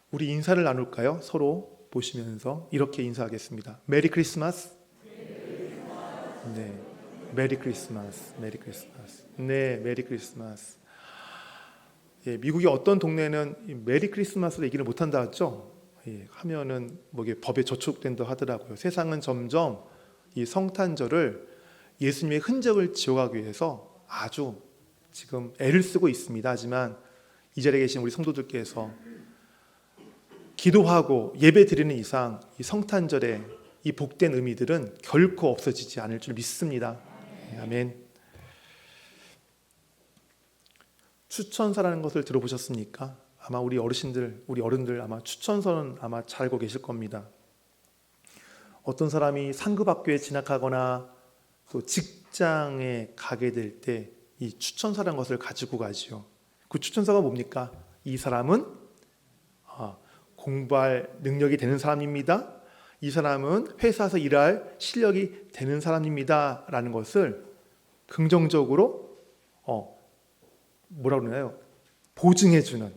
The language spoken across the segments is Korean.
우리 인사를 나눌까요? 서로 보시면서 이렇게 인사하겠습니다. 메리 크리스마스. 네, 메리 크리스마스. 메리 크리스마스. 네, 메리 크리스마스. 예, 미국의 어떤 동네는 메리 크리스마스로 얘기를 못한다 하죠. 예, 하면은 뭐 이게 법에 저촉된다 하더라고요. 세상은 점점 이 성탄절을 예수님의 흔적을 지워가기 위해서 아주 지금 애를 쓰고 있습니다. 하지만 이 자리에 계신 우리 성도들께서 기도하고 예배 드리는 이상 이 성탄절의 이 복된 의미들은 결코 없어지지 않을 줄 믿습니다. 아멘. 추천서라는 것을 들어보셨습니까? 아마 우리 어르신들, 우리 어른들 아마 추천서는 아마 잘 알고 계실 겁니다. 어떤 사람이 상급학교에 진학하거나 또 직장에 가게 될 때 이 추천서라는 것을 가지고 가지요. 그 추천서가 뭡니까? 이 사람은 공부할 능력이 되는 사람입니다. 이 사람은 회사에서 일할 실력이 되는 사람입니다. 라는 것을 긍정적으로 뭐라고 그러나요? 보증해주는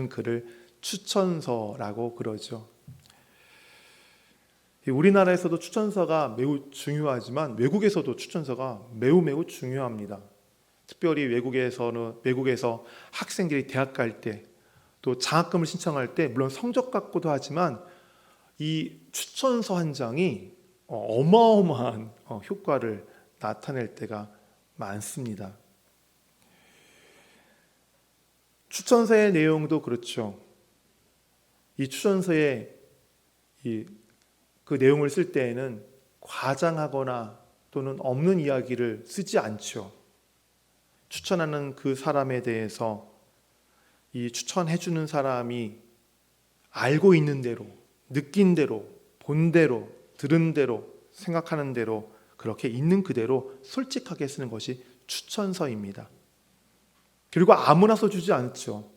글을 추천서라고 그러죠. 우리나라에서도 추천서가 매우 중요하지만 외국에서도 추천서가 매우 중요합니다. 특별히 외국에서 학생들이 대학 갈 때 또 장학금을 신청할 때 물론 성적 갖고도 하지만 이 추천서 한 장이 어마어마한 효과를 나타낼 때가 많습니다. 추천서의 내용도 그렇죠. 이 추천서의 그 내용을 쓸 때에는 과장하거나 또는 없는 이야기를 쓰지 않죠. 추천하는 그 사람에 대해서 이 추천해주는 사람이 알고 있는 대로, 느낀 대로, 본 대로, 들은 대로, 생각하는 대로 그렇게 있는 그대로 솔직하게 쓰는 것이 추천서입니다. 그리고 아무나 써주지 않죠.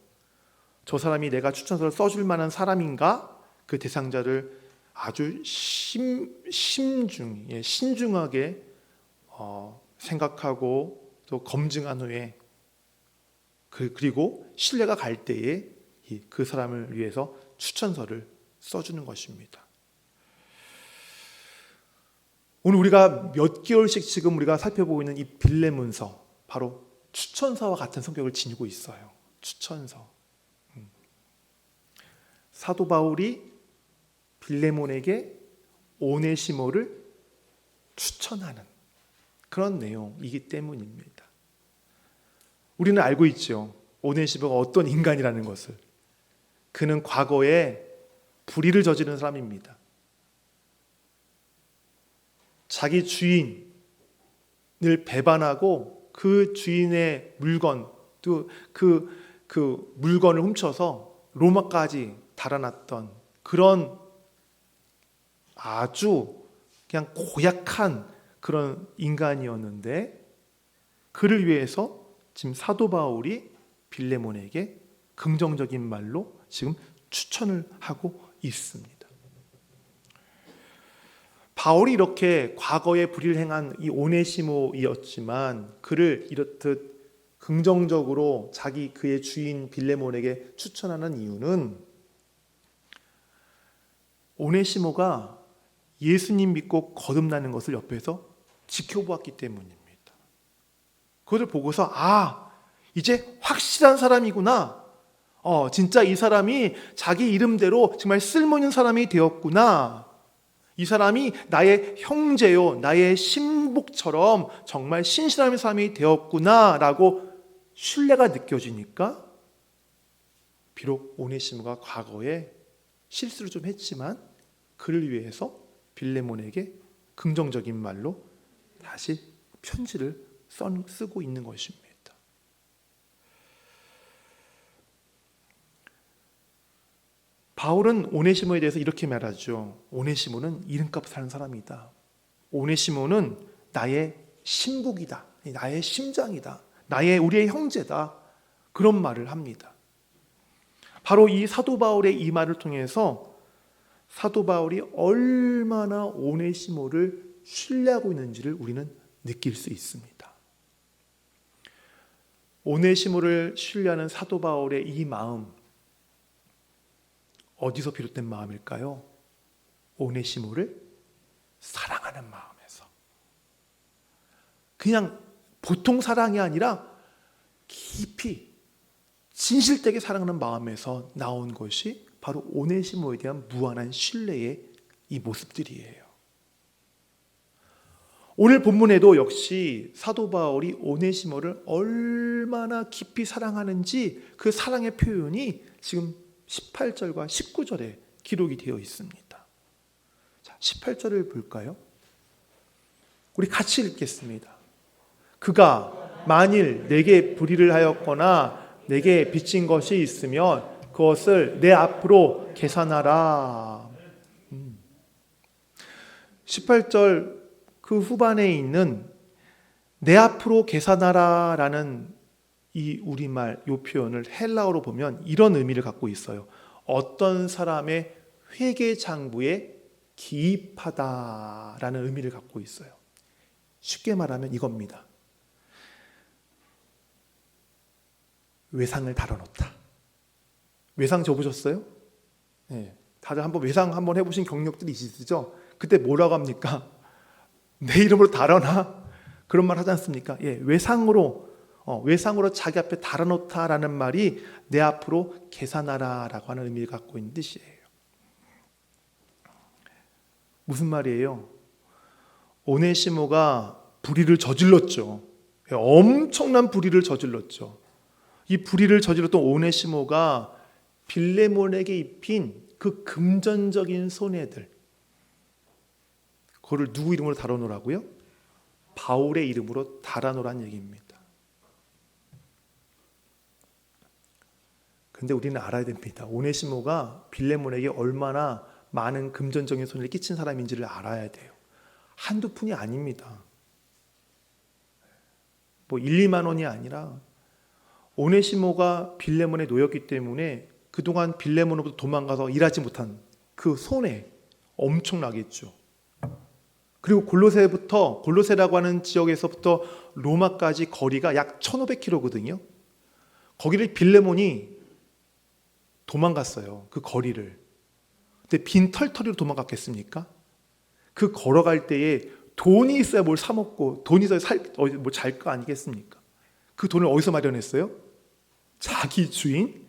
저 사람이 내가 추천서를 써줄 만한 사람인가? 그 대상자를 아주 신중하게 생각하고 또 검증한 후에 그리고 신뢰가 갈 때에 그 사람을 위해서 추천서를 써주는 것입니다. 오늘 우리가 몇 개월씩 지금 우리가 살펴보고 있는 이 빌레몬서 바로 추천서와 같은 성격을 지니고 있어요. 추천서. 사도 바울이 빌레몬에게 오네시모를 추천하는 그런 내용이기 때문입니다. 우리는 알고 있죠. 오네시모가 어떤 인간이라는 것을. 그는 과거에 불의를 저지른 사람입니다. 자기 주인을 배반하고 그 주인의 물건, 또 그 물건을 훔쳐서 로마까지 달아났던 그런 아주 그냥 고약한 그런 인간이었는데 그를 위해서 지금 사도 바울이 빌레몬에게 긍정적인 말로 지금 추천을 하고 있습니다. 바울이 이렇게 과거에 불의를 행한 이 오네시모이었지만 그를 이렇듯 긍정적으로 그의 주인 빌레몬에게 추천하는 이유는 오네시모가 예수님 믿고 거듭나는 것을 옆에서 지켜보았기 때문입니다. 그것을 보고서 이제 확실한 사람이구나. 진짜 이 사람이 자기 이름대로 정말 쓸모있는 사람이 되었구나. 이 사람이 나의 형제요, 나의 신복처럼 정말 신실한 사람이 되었구나 라고 신뢰가 느껴지니까 비록 오네시모가 과거에 실수를 좀 했지만 그를 위해서 빌레몬에게 긍정적인 말로 다시 편지를 쓰고 있는 것입니다. 바울은 오네시모에 대해서 이렇게 말하죠. 오네시모는 이름값 사는 사람이다. 오네시모는 나의 신복이다. 나의 심장이다. 우리의 형제다. 그런 말을 합니다. 바로 이 사도 바울의 이 말을 통해서 사도 바울이 얼마나 오네시모를 신뢰하고 있는지를 우리는 느낄 수 있습니다. 오네시모를 신뢰하는 사도 바울의 이 마음, 어디서 비롯된 마음일까요? 오네시모를 사랑하는 마음에서. 그냥 보통 사랑이 아니라 깊이 진실되게 사랑하는 마음에서 나온 것이 바로 오네시모에 대한 무한한 신뢰의 이 모습들이에요. 오늘 본문에도 역시 사도 바울이 오네시모를 얼마나 깊이 사랑하는지 그 사랑의 표현이 지금 18절과 19절에 기록이 되어 있습니다. 자, 18절을 볼까요? 우리 같이 읽겠습니다. 그가 만일 내게 불의를 하였거나 내게 빚진 것이 있으면 그것을 내 앞으로 계산하라. 18절 그 후반에 있는 내 앞으로 계산하라 라는 이 우리말 이 표현을 헬라어로 보면 이런 의미를 갖고 있어요. 어떤 사람의 회개 장부에 기입하다 라는 의미를 갖고 있어요. 쉽게 말하면 이겁니다. 외상을 달아놓다. 외상 접으셨어요? 네. 다들 한번 외상 한번 해보신 경력들이 있으시죠? 그때 뭐라고 합니까? 내 이름으로 달아놔? 그런 말 하지 않습니까? 예, 외상으로 자기 앞에 달아놓다라는 말이 내 앞으로 계산하라라고 하는 의미를 갖고 있는 뜻이에요. 무슨 말이에요? 오네시모가 불의를 저질렀죠. 엄청난 불의를 저질렀죠. 이 불의를 저질렀던 오네시모가 빌레몬에게 입힌 그 금전적인 손해들, 그거를 누구 이름으로 달아놓으라고요? 바울의 이름으로 달아놓으란 얘기입니다. 그런데 우리는 알아야 됩니다. 오네시모가 빌레몬에게 얼마나 많은 금전적인 손해를 끼친 사람인지를 알아야 돼요. 한두 푼이 아닙니다. 뭐 1, 2만 원이 아니라 오네시모가 빌레몬에 놓였기 때문에 그동안 빌레몬으로부터 도망가서 일하지 못한 그 손해 엄청나겠죠. 그리고 골로새라고 하는 지역에서부터 로마까지 거리가 약 1500km거든요. 거기를 빌레몬이 도망갔어요. 그 거리를. 근데 빈털터리로 도망갔겠습니까? 그 걸어갈 때에 돈이 있어야 뭘 사 먹고 돈이 있어야 뭐 잘 거 아니겠습니까? 그 돈을 어디서 마련했어요? 자기 주인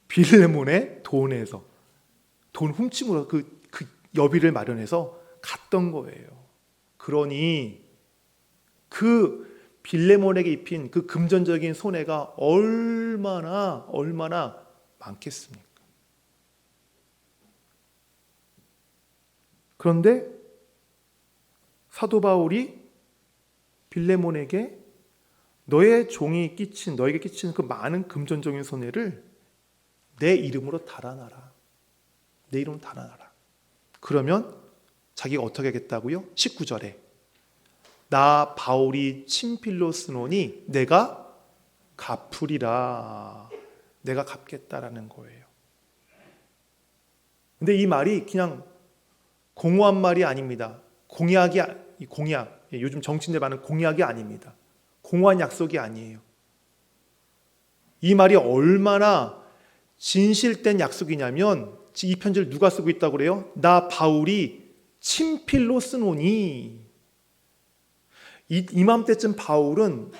빌레몬의 돈에서 돈 훔침으로 그 여비를 마련해서 갔던 거예요. 그러니 그 빌레몬에게 입힌 그 금전적인 손해가 얼마나 많겠습니까? 그런데 사도 바울이 빌레몬에게 너에게 끼친 그 많은 금전적인 손해를 내 이름으로 달아놔라. 내 이름으로 달아놔라. 그러면 자기가 어떻게 하겠다고요? 19절에 나 바울이 친필로 쓰노니 내가 갚으리라. 내가 갚겠다라는 거예요. 근데 이 말이 그냥 공허한 말이 아닙니다. 공약, 요즘 정치인들 많은 공약이 아닙니다. 공허한 약속이 아니에요. 이 말이 얼마나 진실된 약속이냐면 이 편지를 누가 쓰고 있다고 그래요? 나 바울이 친필로 쓰노니. 이맘때쯤 바울은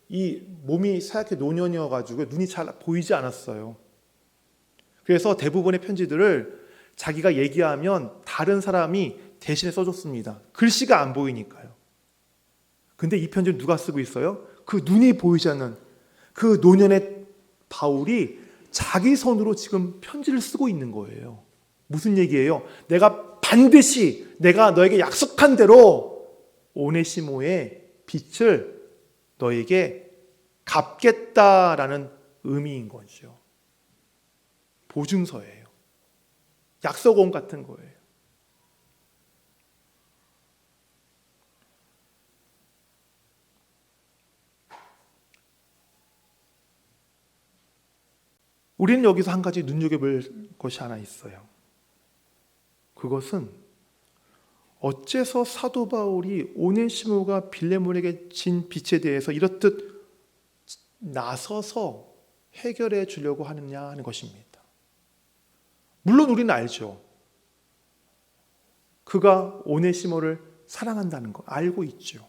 이 몸이 사약해 노년이어가지고 눈이 잘 보이지 않았어요. 그래서 대부분의 편지들을 자기가 얘기하면 다른 사람이 대신에 써줬습니다. 글씨가 안 보이니까요. 근데 이 편지를 누가 쓰고 있어요? 그 눈이 보이지 않는 그 노년의 바울이 자기 손으로 지금 편지를 쓰고 있는 거예요. 무슨 얘기예요? 내가 반드시 내가 너에게 약속한 대로 오네시모의 빚을 너에게 갚겠다라는 의미인 거죠. 보증서예요. 약속원 같은 거예요. 우리는 여기서 한 가지 눈여겨볼 것이 하나 있어요. 그것은 어째서 사도 바울이 오네시모가 빌레몬에게 진 빚에 대해서 이렇듯 나서서 해결해 주려고 하느냐 하는 것입니다. 물론 우리는 알죠. 그가 오네시모를 사랑한다는 거 알고 있죠.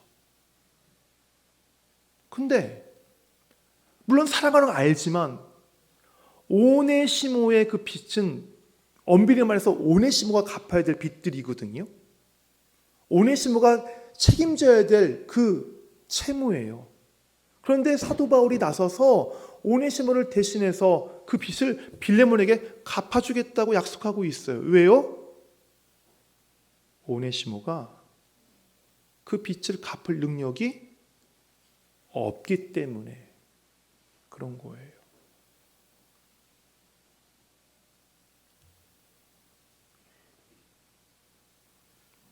근데 물론 사랑하는 거 알지만 오네시모의 그 빚은 엄밀히 말해서 오네시모가 갚아야 될 빚들이거든요. 오네시모가 책임져야 될 그 채무예요. 그런데 사도 바울이 나서서 오네시모를 대신해서 그 빚을 빌레몬에게 갚아주겠다고 약속하고 있어요. 왜요? 오네시모가 그 빚을 갚을 능력이 없기 때문에 그런 거예요.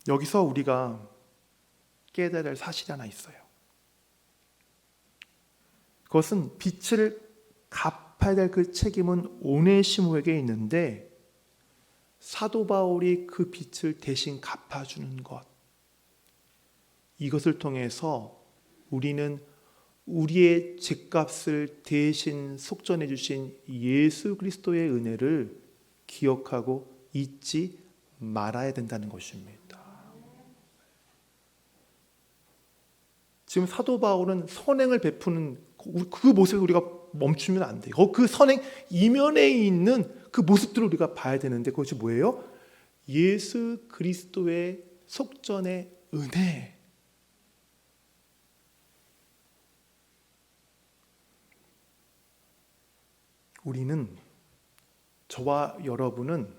여기서 우리가 깨달을 사실이 하나 있어요. 그것은 빚을 갚아야 될 그 책임은 오네시모에게 있는데 사도 바울이 그 빚을 대신 갚아주는 것, 이것을 통해서 우리는 우리의 죗값을 대신 속전해 주신 예수 그리스도의 은혜를 기억하고 잊지 말아야 된다는 것입니다. 지금 사도 바울은 선행을 베푸는 그 모습을 우리가 멈추면 안 돼요. 그 선행 이면에 있는 그 모습들을 우리가 봐야 되는데 그것이 뭐예요? 예수 그리스도의 속전의 은혜. 우리는, 저와 여러분은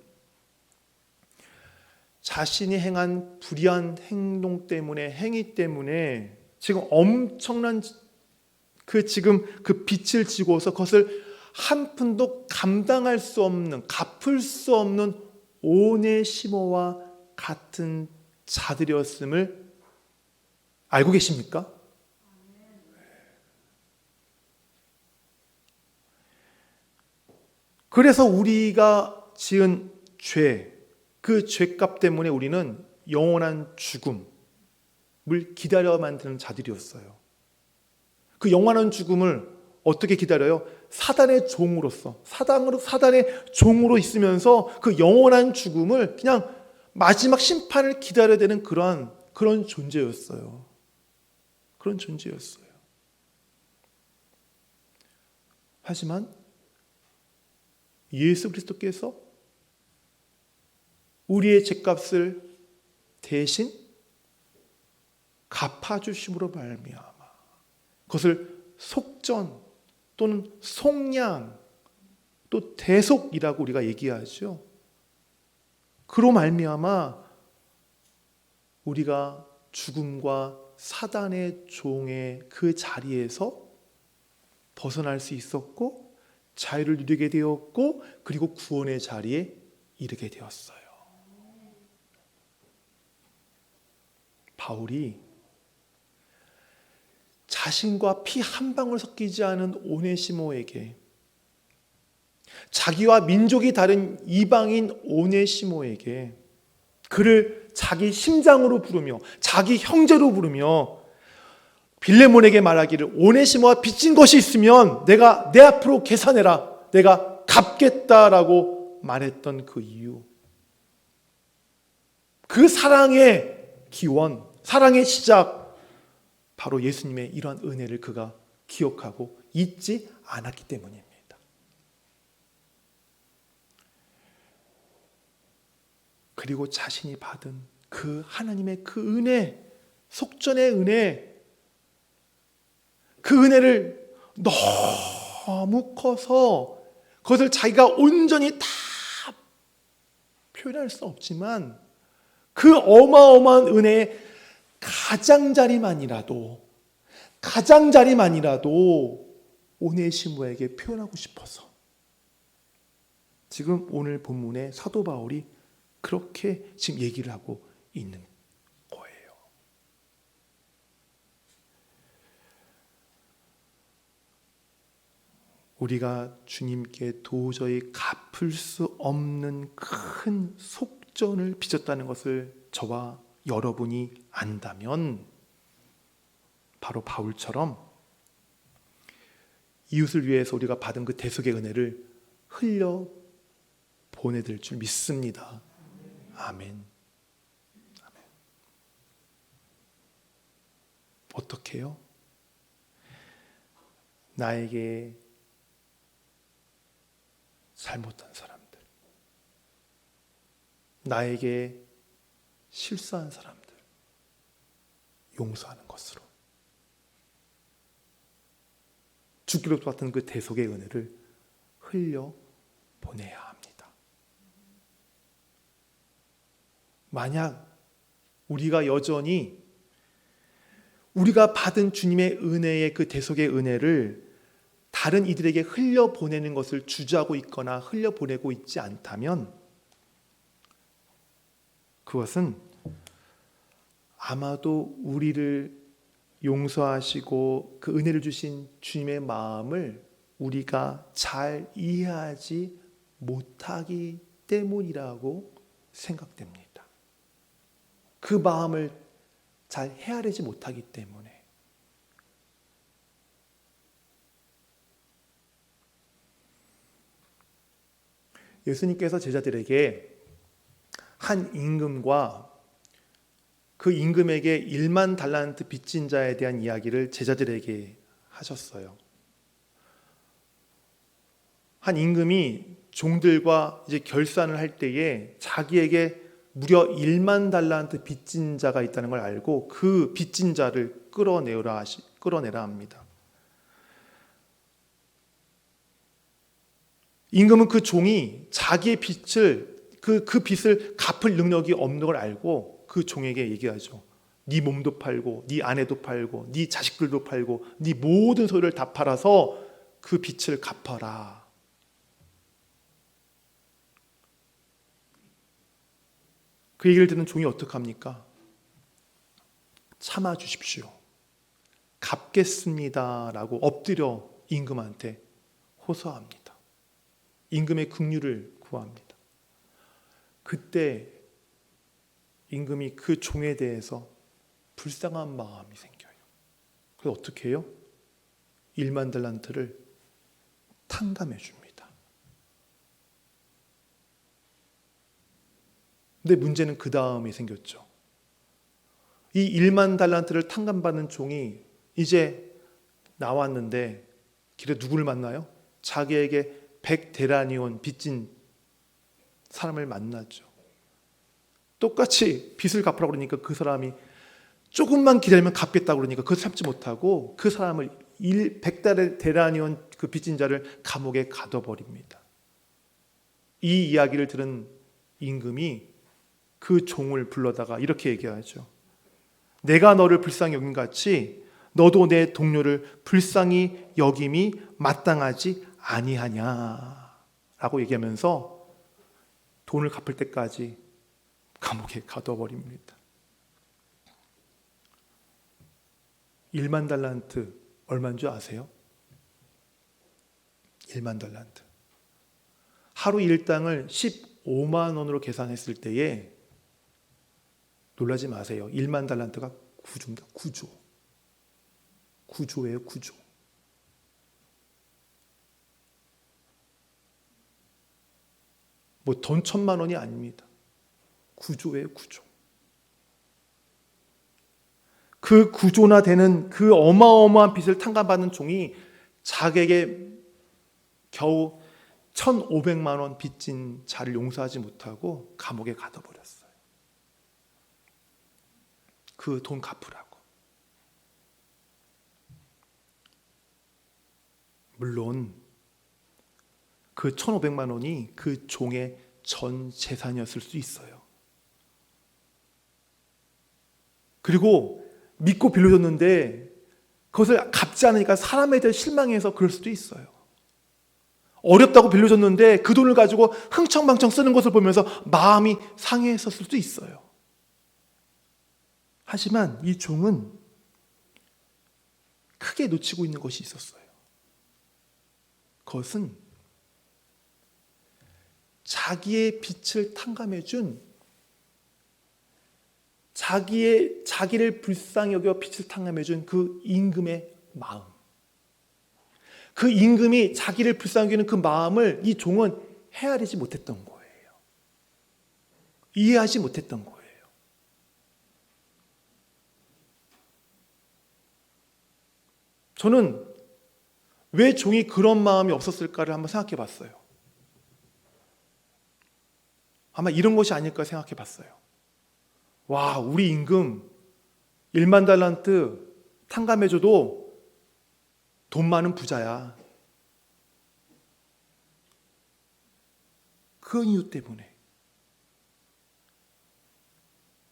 자신이 행한 불의한 행동 때문에, 행위 때문에 지금 엄청난 지금 그 빚을 지고서 그것을 한 푼도 감당할 수 없는, 갚을 수 없는 오네시모와 같은 자들이었음을 알고 계십니까? 그래서 우리가 지은 죄, 그 죄값 때문에 우리는 영원한 죽음을 기다려 만드는 자들이었어요. 그 영원한 죽음을 어떻게 기다려요? 사단의 종으로서, 사단의 종으로 있으면서 그 영원한 죽음을 그냥 마지막 심판을 기다려야 되는 그런 존재였어요. 그런 존재였어요. 하지만 예수 그리스도께서 우리의 죄값을 대신 갚아주심으로 말미암아 그것을 속전 또는 속량 또 대속이라고 우리가 얘기하죠. 그로 말미암아 우리가 죽음과 사단의 종의 그 자리에서 벗어날 수 있었고 자유를 누리게 되었고 그리고 구원의 자리에 이르게 되었어요. 바울이 자신과 피 한 방울 섞이지 않은 오네시모에게, 자기와 민족이 다른 이방인 오네시모에게 그를 자기 심장으로 부르며 자기 형제로 부르며 빌레몬에게 말하기를 오네시모가 빚진 것이 있으면 내가 내 앞으로 계산해라, 내가 갚겠다라고 말했던 그 이유, 그 사랑의 기원, 사랑의 시작, 바로 예수님의 이러한 은혜를 그가 기억하고 잊지 않았기 때문입니다. 그리고 자신이 받은 그 하나님의 그 은혜, 속전의 은혜, 그 은혜를 너무 커서 그것을 자기가 온전히 다 표현할 수 없지만 그 어마어마한 은혜의 가장자리만이라도 오네시모에게 표현하고 싶어서 지금 오늘 본문에 사도 바울이 그렇게 지금 얘기를 하고 있는 거예요. 우리가 주님께 도저히 갚을 수 없는 큰 속전을 빚었다는 것을 저와 여러분이 안다면 바로 바울처럼 이웃을 위해서 우리가 받은 그 대속의 은혜를 흘려 보내드릴 줄 믿습니다. 아멘. 아멘. 어떻게 해요? 나에게 잘못한 사람들, 나에게 실수한 사람들 용서하는 것으로 죽기로 같은 그 대속의 은혜를 흘려 보내야 합니다. 만약 우리가 여전히 우리가 받은 주님의 은혜의 그 대속의 은혜를 다른 이들에게 흘려보내는 것을 주저하고 있거나 흘려보내고 있지 않다면 그것은 아마도 우리를 용서하시고 그 은혜를 주신 주님의 마음을 우리가 잘 이해하지 못하기 때문이라고 생각됩니다. 그 마음을 잘 헤아리지 못하기 때문에. 예수님께서 제자들에게 한 임금과 그 임금에게 1만 달란트 빚진 자에 대한 이야기를 제자들에게 하셨어요. 한 임금이 종들과 이제 결산을 할 때에 자기에게 무려 1만 달란트 빚진 자가 있다는 걸 알고 그 빚진 자를 끌어내라 합니다. 임금은 그 종이 자기의 빚을 그 빚을 갚을 능력이 없는 걸 알고 그 종에게 얘기하죠. 네 몸도 팔고 네 아내도 팔고 네 자식들도 팔고 네 모든 소유를 다 팔아서 그 빚을 갚아라. 그 얘기를 듣는 종이 어떡합니까? 참아 주십시오. 갚겠습니다라고 엎드려 임금한테 호소합니다. 임금의 긍휼을 구합니다. 그때 임금이 그 종에 대해서 불쌍한 마음이 생겨요. 그래서 어떻게 해요? 1만 달란트를 탕감해 줍니다. 근데 문제는 그 다음이 생겼죠. 이 1만 달란트를 탕감받는 종이 이제 나왔는데 길에 누구를 만나요? 자기에게 100데나리온 빚진 사람을 만났죠. 똑같이 빚을 갚으라고 그러니까 그 사람이 조금만 기다리면 갚겠다고 그러니까 그걸 참지 못하고 그 사람을 100데나리온 그 빚진 자를 감옥에 가둬버립니다. 이 이야기를 들은 임금이 그 종을 불러다가 이렇게 얘기하죠. 내가 너를 불쌍히 여긴 같이 너도 내 동료를 불쌍히 여김이 마땅하지 아니하냐 라고 얘기하면서 돈을 갚을 때까지 감옥에 가둬버립니다. 1만 달란트 얼마인 줄 아세요? 1만 달란트. 하루 일당을 15만 원으로 계산했을 때에 놀라지 마세요. 1만 달란트가 9조입니다. 9조. 9조예요. 9조. 뭐 돈 1,000만 원이 아닙니다. 9조예요. 9조. 그 9조나 되는 그 어마어마한 빚을 탕감받는 종이 자기에게 겨우 1,500만 원 빚진 자를 용서하지 못하고 감옥에 가둬버렸어요. 그 돈 갚으라고. 물론 그 1,500만 원이 그 종의 전 재산이었을 수 있어요. 그리고 믿고 빌려줬는데 그것을 갚지 않으니까 사람에 대해 실망해서 그럴 수도 있어요. 어렵다고 빌려줬는데 그 돈을 가지고 흥청망청 쓰는 것을 보면서 마음이 상해했었을 수도 있어요. 하지만 이 종은 크게 놓치고 있는 것이 있었어요. 그것은 자기의 빚을 탕감해준 자기를 불쌍히 여겨 빚을 탕감해준 그 임금의 마음. 그 임금이 자기를 불쌍히 여기는 그 마음을 이 종은 헤아리지 못했던 거예요. 이해하지 못했던 거예요. 저는 왜 종이 그런 마음이 없었을까를 한번 생각해 봤어요. 아마 이런 것이 아닐까 생각해 봤어요. 와, 우리 임금 1만 달란트 탕감해줘도 돈 많은 부자야. 그 이유 때문에.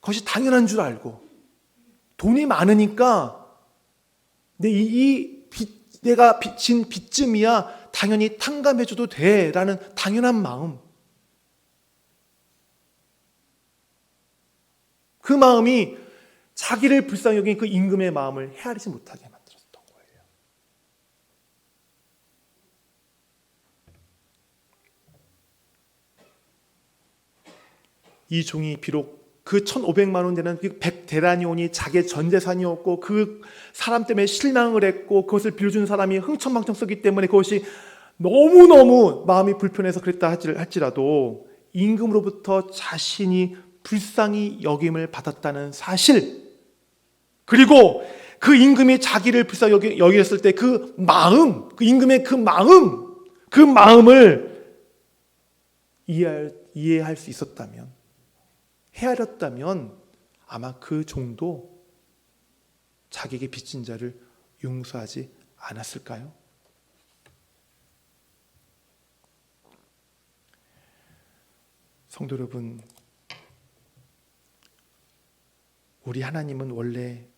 그것이 당연한 줄 알고 돈이 많으니까 내가 진 빚쯤이야 당연히 탕감해줘도 돼라는 당연한 마음. 그 마음이 자기를 불쌍히 여긴 그 임금의 마음을 헤아리지 못하게 만들었던 거예요. 이 종이 비록 그 1,500만 원 되는 그 100데나리온이 자기의 전 재산이었고 그 사람 때문에 실망을 했고 그것을 빌려준 사람이 흥청망청 썼기 때문에 그것이 너무너무 마음이 불편해서 그랬다 할지라도 임금으로부터 자신이 불쌍히 여김을 받았다는 사실, 그리고 그 임금이 자기를 불쌍히 여겼을 때 그 마음, 그 임금의 그 마음을 이해할 수 있었다면, 헤아렸다면 아마 그 종도 자기에게 빚진 자를 용서하지 않았을까요? 성도 여러분, 우리 하나님은 원래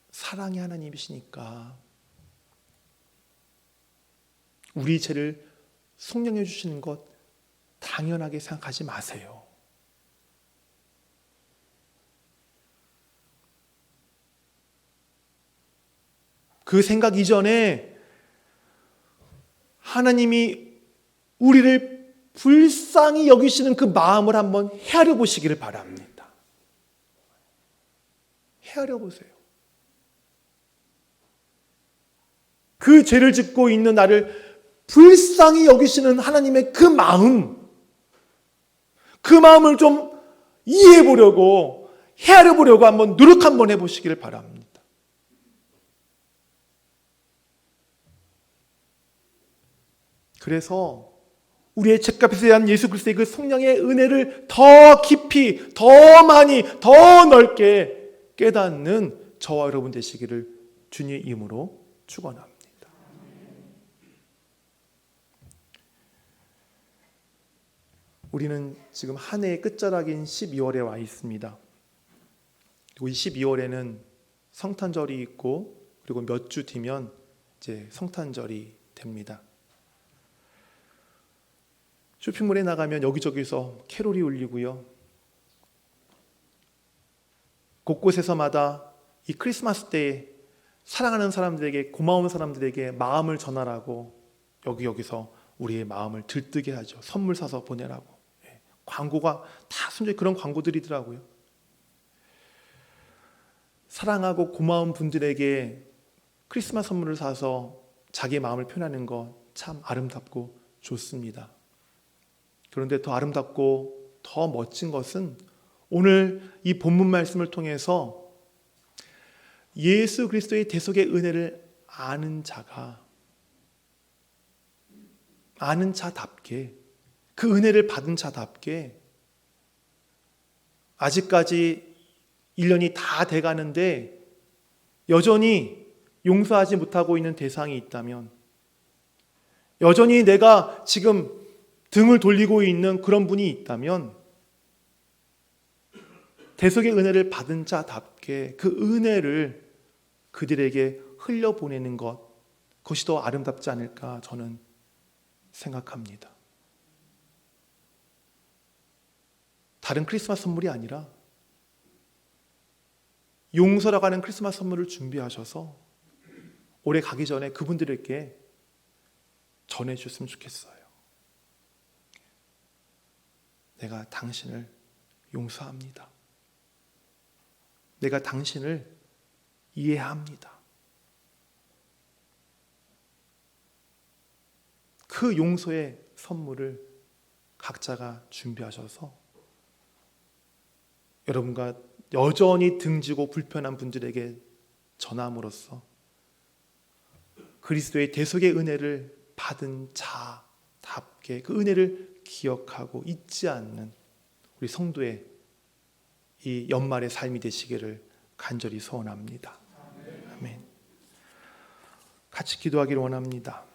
사랑의 하나님이시니까 우리 죄를 속량해 주시는 것 당연하게 생각하지 마세요. 그 생각 이전에 하나님이 우리를 불쌍히 여기시는 그 마음을 한번 헤아려 보시기를 바랍니다. 헤아려 보세요. 그 죄를 짓고 있는 나를 불쌍히 여기시는 하나님의 그 마음을 좀 이해해 보려고, 헤아려 보려고 한번 노력 한번 해보시기를 바랍니다. 그래서 우리의 죄값에 대한 예수 그리스도의 그 성령의 은혜를 더 깊이, 더 많이, 더 넓게 깨닫는 저와 여러분 되시기를 주님의 이름으로 축원합니다. 우리는 지금 한 해의 끝자락인 12월에 와 있습니다. 그리고 이 12월에는 성탄절이 있고 그리고 몇 주 뒤면 이제 성탄절이 됩니다. 쇼핑몰에 나가면 여기저기서 캐롤이 울리고요. 곳곳에서마다 이 크리스마스 때에 사랑하는 사람들에게, 고마운 사람들에게 마음을 전하라고 여기저기서 우리의 마음을 들뜨게 하죠. 선물 사서 보내라고. 광고가 다 순전히 그런 광고들이더라고요. 사랑하고 고마운 분들에게 크리스마스 선물을 사서 자기의 마음을 표현하는 것 참 아름답고 좋습니다. 그런데 더 아름답고 더 멋진 것은 오늘 이 본문 말씀을 통해서 예수 그리스도의 대속의 은혜를 아는 자답게, 그 은혜를 받은 자답게 아직까지 1년이 다 돼가는데 여전히 용서하지 못하고 있는 대상이 있다면, 여전히 내가 지금 등을 돌리고 있는 그런 분이 있다면 대속의 은혜를 받은 자답게 그 은혜를 그들에게 흘려보내는 것, 그것이 더 아름답지 않을까 저는 생각합니다. 다른 크리스마스 선물이 아니라 용서라고 하는 크리스마스 선물을 준비하셔서 올해 가기 전에 그분들에게 전해주셨으면 좋겠어요. 내가 당신을 용서합니다. 내가 당신을 이해합니다. 그 용서의 선물을 각자가 준비하셔서 여러분과 여전히 등지고 불편한 분들에게 전함으로써 그리스도의 대속의 은혜를 받은 자답게 그 은혜를 기억하고 잊지 않는 우리 성도의 이 연말의 삶이 되시기를 간절히 소원합니다. 아멘. 같이 기도하기를 원합니다.